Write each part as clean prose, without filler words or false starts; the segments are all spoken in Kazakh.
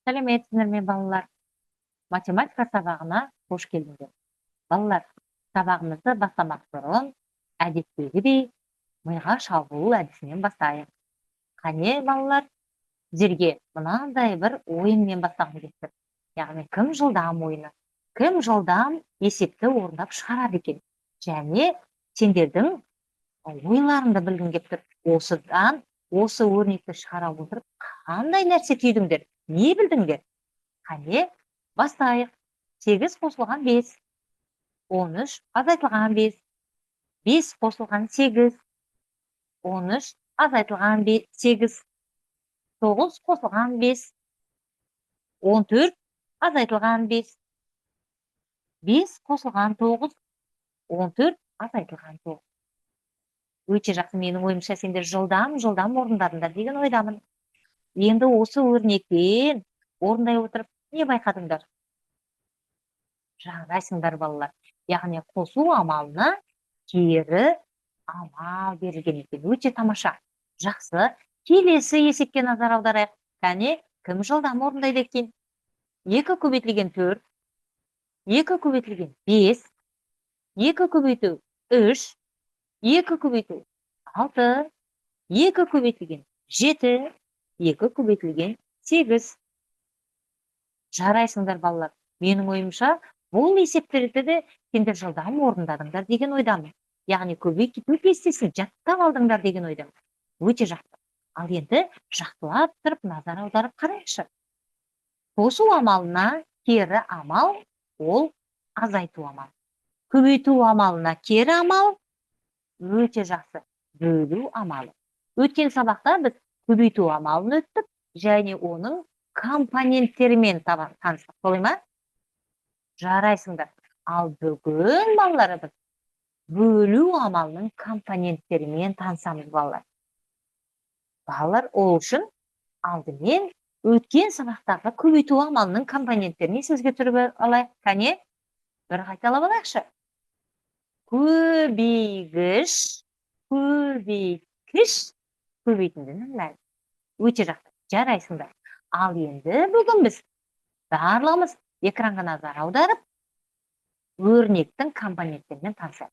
Сәлеметсіздер ме, балалар? Математика сабағына қош келдіңдер. Балалар, сабағымызды бастамақ бұрын әдеттегідей миға шабуыл әдісінен бастайық. Қане, балалар, сіздерге мынандай бір ойынмен бастағым келіп тұр. Яғни кім жылдам ойыны, кім жылдам есепті орындап шығарады екен. Және сендердің ойларыңды білгім келіп тұр. Осыдан, осы өрнекті шығара отырып, қандай нәрсе түйдіңдер, не білдіңдер? Қане, бастайық. 8 қосылған 5, 13 азайтылған 5, 5 қосылған 8, 13 азайтылған 8, 9 қосылған 5, 14 азайтылған 5, 5 қосылған 9, 14 азайтылған 9. Өте жақсы, менің ойымша сендер жылдам орындарыңдар деген ойдамын. Енді осы өрнектен орындай отырып не байқадыңдар? Жарайсыңдар, балалар. Яғни қосу амалына кері амал берілген екен. Өте тамаша. Жақсы. Келесі есепке назар аударайық. Кәне, кім жылдам орындайды екен? 2 көбейтілген 4, 2 көбейтілген 5, 2 көбейту 3, 2 көбейту 6, 2 көбейтілген 7, 2 көбейтілген 8. Жарайсыңдар, балалар. Менің ойымша, бұл есептерді де сендер жылдам орындадыңдар деген ойдамын. Яғни көбейту кестесін жаттап алдыңдар деген ойдамын. Өте жақсы. Ал енді жақсылап тұрып назар аударып қарайықшы. Қосу амалына кері амал, ол азайту амал. Көбейту амалына кері амал, өте жақсы, бөлу амалы. Өткен сабақта біз көбейту амалын өттік, және оның компоненттерімен таныстық, солай ма? Жарайсыңдар. Ал бүгін, балалар, біз бөлу амалының компоненттерімен танысамыз, балалар. Балалар, ол үшін алдымен өткен сабақтағы көбейту амалының компоненттеріне сөзге түріп алайық. Кәне, бір қайталап алайықшы. Көбейгіш, көбейткіш, көбейтіндінің мәні. Өте жақсы, жарайсыңдар. Ал енді бүгін біз барлығымыз экранға назар аударып, өрнектің компоненттерімен танысайық.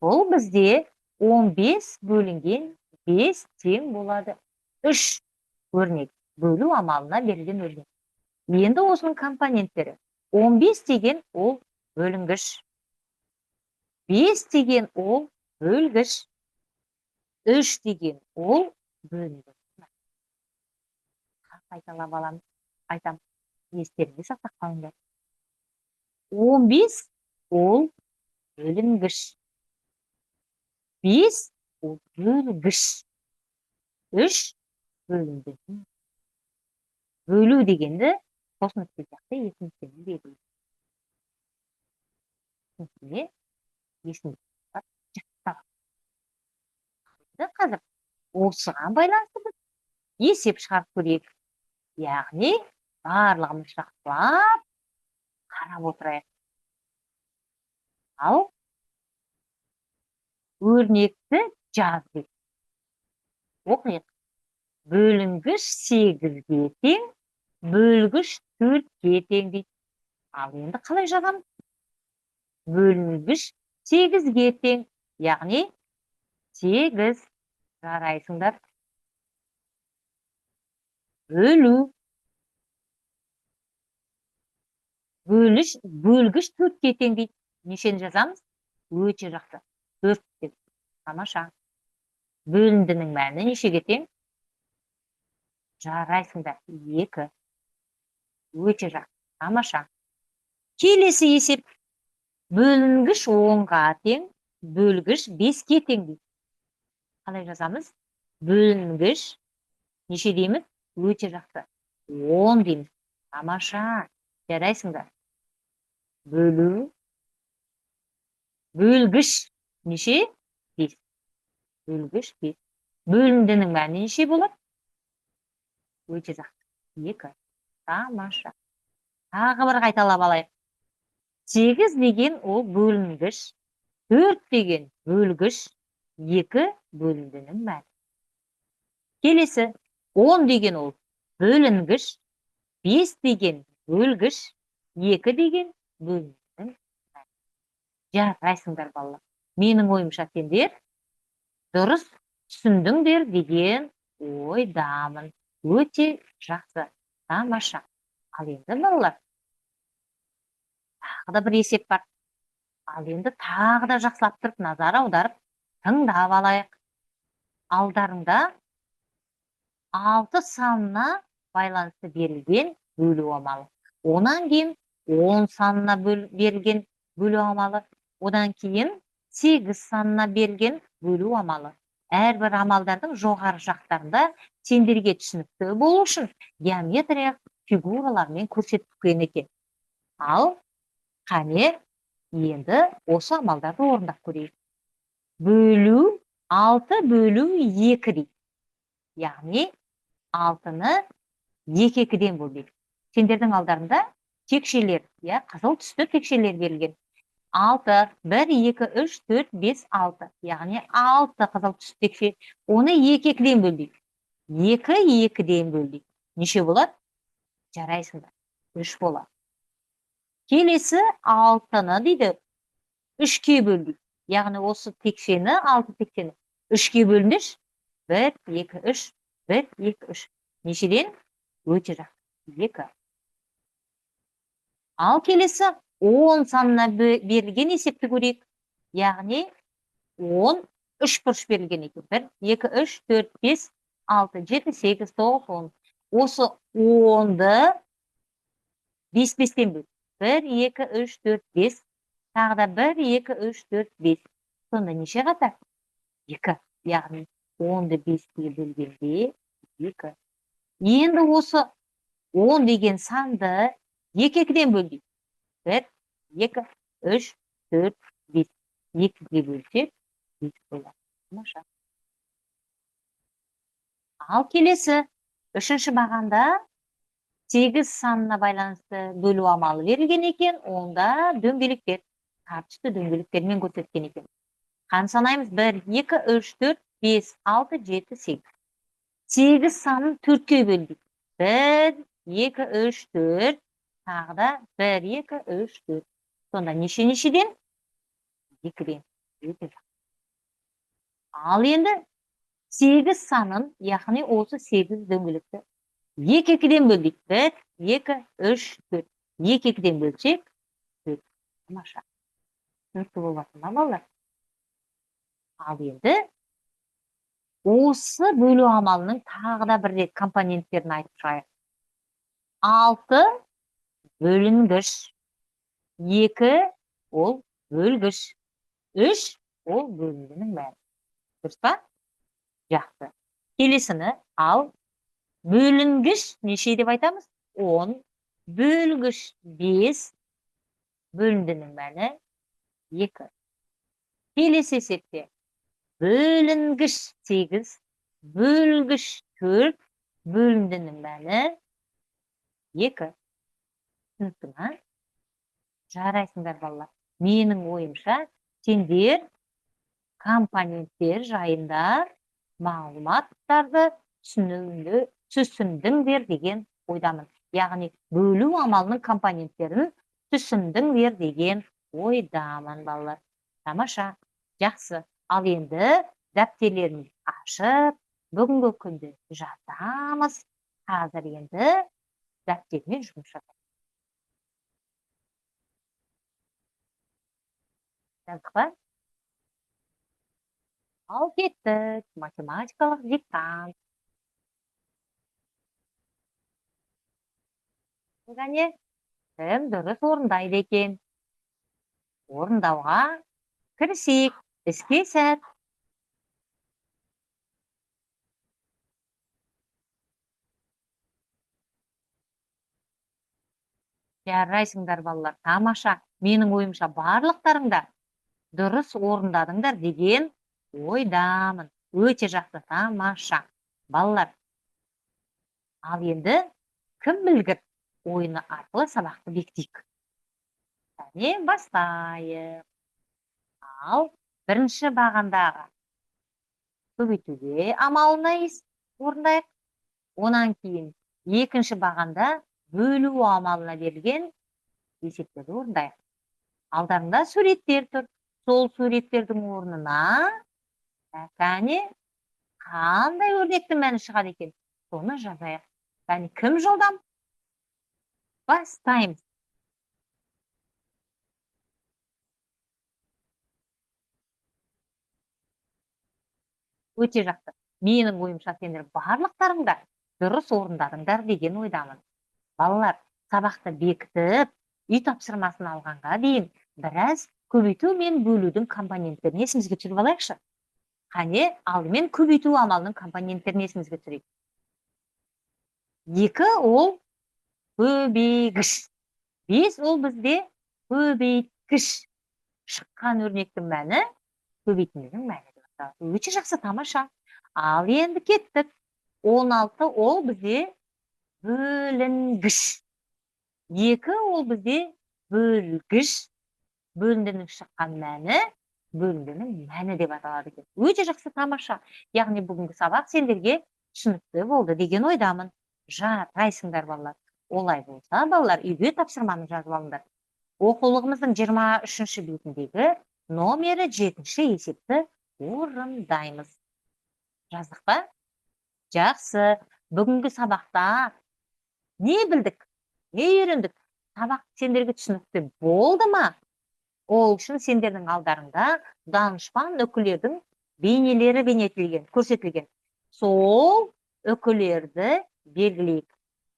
Бұл бізде 15 бөлінген 5 тең болады. 3 өрнек, бөлу амалына берілген өрнек. Енді осының компоненттері. 15 деген ол бөлінгіш. 5 деген ол бөлгіш. 3 деген ол бөлінгіш. Қайталап аламыз, айтам. Естеріңде сақтап қалыңдар. 15 ол бөлінгіш. 5 ол бөлгіш. 3 бөлінгіш. Бөлу дегенді қосынысы сияқты есімдіктермен белгілейді. Есімде есімдіктер жаттап. Қазір осыған байланысты біз есеп шығарып көрейік. Яғни барлығымыз жақсылап қарап отырайық. Ал өрнекті жаздық. Оқиық. Бөлінгіш 8-ге тең, бөлгіш 4-ге тең дейді. Ал енді қалай жазамыз? Бөлінгіш 8-ге тең, яғни 8. Жарайсыңдар. Бөлу. Бөлгіш 4-ге тең дейді. Нешені жазамыз? Өте жақсы. 4 деп. Тамаша. Бөліндінің мәні нешеге тең? Жарайсыңдар. 2. Өте жақсы. Тамаша. Келесі есеп. Бөлінгіш 10-ға тең, бөлгіш 5-ге тең дейді. Қалай жазамыз? Бөлінгіш неше дейміз? Өте жақсы. 10 дейміз. Тамаша. Жарайсыңдар. Бөлу. Бөлгіш неше? 5. Бөлгіш 5. Бөліндінің мәні неше болады? Өте жақсы. 2. Тамаша. Тағы бір қайталап алайық. 8 деген ол бөлінгіш, 4 деген бөлгіш, 2 бөліндінің мәні. Келесі 10 деген ол бөлінгіш, 5 деген бөлгіш, 2 деген бөлінудің. Жарайсыңдар балалар. Менің ойымша сендер дұрыс түсіндіңдер деген ойдамын. Өте жақсы, тамаша. Ал енді балалар, тағы да бір есеп бар. Ал енді тағы да жақсылап тұрып, назар аударып, тыңдап алайық. Алдарыңда 6 санына байланысты берілген бөлу амалы. Онан кейін 10 санына берілген бөлу амалы. Одан кейін 8 санына берілген бөлу амалы. Әрбір амалдардың жоғары жақтарында сендерге түсінікті болу үшін геометрия фигуралармен көрсетілген екен. Ал қане енді осы амалдарды орындап көрейік. Бөлу 6 бөлу 2 дейді. Яғни 6-ны 2-2-ден бөлдік. Сендердің алдарында текшелер, қызыл түсті текшелер берілген. 6, 1, 2, 3, 4, 5, 6. Яғни 6 қызыл түсті текше. Оны 2-2-ден бөлдік. 2-2-ден бөлдік. Неше болады? Жарайсыңдар. 3 болады. Келесі 6-ны дейді 3-ке бөлдік. Яғни осы текшені, 6 текшені 3-ке бөліндіш. 1, 2, 3, 1, 2, 3. Нешеден? Өте жақсы. 2. Ал келесі 10 санына берілген есепті көрейік. Яғни 10 3 бұрыш берілген екен. 1, 2, 3, 4, 5, 6, 7, 8, 9, 10. Осы 10-ды 5-5-тен бөл. 1, 2, 3, 4, 5. Тағы да 1, 2, 3, 4, 5. Сонда неше қатар? 2. Яғни 10-ды 5-ке бөлгенде 2. Енді осы 10 деген санды 2-2-ден бөлдік. 1, 2, 3, 4, 5. 2-ге бөлсек 5 болады. Тамаша. Ал келесі 3-ші бағанда 8 санына байланысты бөлу амалы берілген екен. Онда дөңгелектер, түсті дөңгелектермен көрсеткен екен. Қан санаймыз? 1, 2, 3, 4, 5, 6, 7, 8. 8 санын 4-ке бөлдік. 1, 2, 3, 4. Тағы да 1, 2, 3, 4. Сонда неше-нешеден? 2-ден. Ал енді 8 санын, яғни осы 8 дөңгелекті 2-2-ден бөлдік. 1, 2, 3, 4. 2-2-ден бөлсек 4. Тамаша. Түсінікті болатын балалар. Ал енді осы бөлу амалының тағы да бір рет компоненттерін айтып шығайық. 6 бөлінгіш, 2 ол бөлгіш, 3 ол бөлінгінің бәрі. Дұрыс па? Жақсы. Келесіні ал бөлінгіш неше деп айтамыз? 10, бөлгіш 5, бөліндінің мәні 2. Келесі есепте бөлінгіш 8, бөлгіш 4, бөліндінің мәні 2. Түсінікті ма? Жарайсыңдар балалар. Менің ойымша сендер компоненттер жайында мағлұматтарды түсіндіңдер деген ойдамын. Яғни бөлу амалының компоненттерін түсіндіңдер деген ойдамын балалар. Тамаша, жақсы. Ал енді дәптерлерімізді ашып, бүгінгі күнді жазамыз. Қазір енді дәптермен жұмыс жасаймыз. Жаздық па? Ал кеттік. Математикалық диктант. Және кім дұрыс орындайды екен? Орындауға кірісейік. Іске сәт. Жарайсыңдар балалар. Тамаша. Менің ойымша барлықтарыңда дұрыс орындадыңдар деген ойдамын. Өте жақсы, тамаша. Балалар. Ал енді кім білгір ойыны арқылы сабақты бекітейік. Және бастайық. Ал бірінші бағандағы көбейтуге амалын орындайық. Онан кейін екінші бағанда бөлүү амалына берилген есептерді орындайық. Алдарында суреттер тұр. Сол суреттердің орнына кәне қандай өрнектің мәні шығады екен? Соны жазайық. Кәне кім жылдам? Бастаймыз. Өте жақсы. Менің ойымша сендер барлықтарыңдар дұрыс орындадыңдар деген ойдамын. Балалар, сабақты бекітіп, үй тапсырмасын алғанға дейін біраз көбейту мен бөлудің компоненттерін есімізге түсіріп алайықшы. Қане, алдымен көбейту амалының компоненттерін есімізге түсірейік. 2 ол көбейгіш. 5 ол бізде көбейткіш. Шыққан өрнектің мәні көбейтіндінің мәні. Өте жақсы, тамаша. Ал енді кеттік. 16 ол бізде бөлінгіш. 2 ол бізде бөлгіш. Бөліндінің шыққан мәні, бөліндінің мәні деп аталады екен. Өте жақсы, тамаша. Яғни бүгінгі сабақ сендерге түсінікті болды деген ойдамын. Жарайсыңдар балалар. Олай болса, балалар, үйге тапсырманы жазып алыңдар. Оқулығымыздың 23-ші бетіндегі номері 7-ші есепті орындаймыз. Жаздық па? Жақсы. Бүгінгі сабақта не білдік? Не үйрендік? Сабақ сендерге түсінікті болды ма? Ол үшін сендердің алдарыңда данышпан үкілердің бейнелері көрсетілген. Сол үкілерді белгілейік.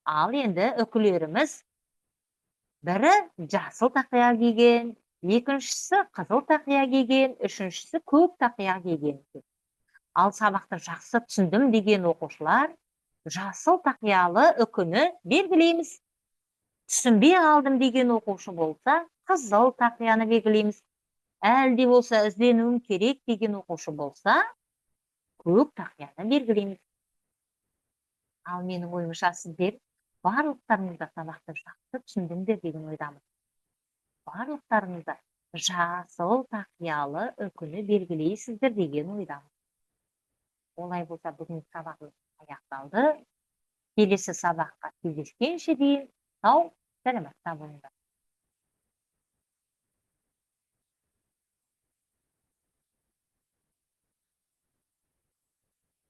Ал енді үкілеріміз бірі жасыл тақия киген, екіншісі қызыл тақия киген, үшіншісі көк тақия киген. Ал сабақты жақсы түсіндім деген оқушылар жасыл тақиялы үкіні белгілейміз. Түсінбей алдым деген оқушы болса, қызыл тақияны белгілейміз. Әлде болса ізденуім керек деген оқушы болса, көк тақияны белгілейміз. Ал менің ойымша сіздер барлықтарыңызда сабақты жақсы түсіндіңдер деген ойдамын. Барлықтарыңызда жасыл тақиялы үкіні белгілейсіздер деген ойдамын. Олай болса бүгінгі сабағымыз аяқталды. Келесі сабаққа кездескенше дейін сау, сәлематта болыңдар.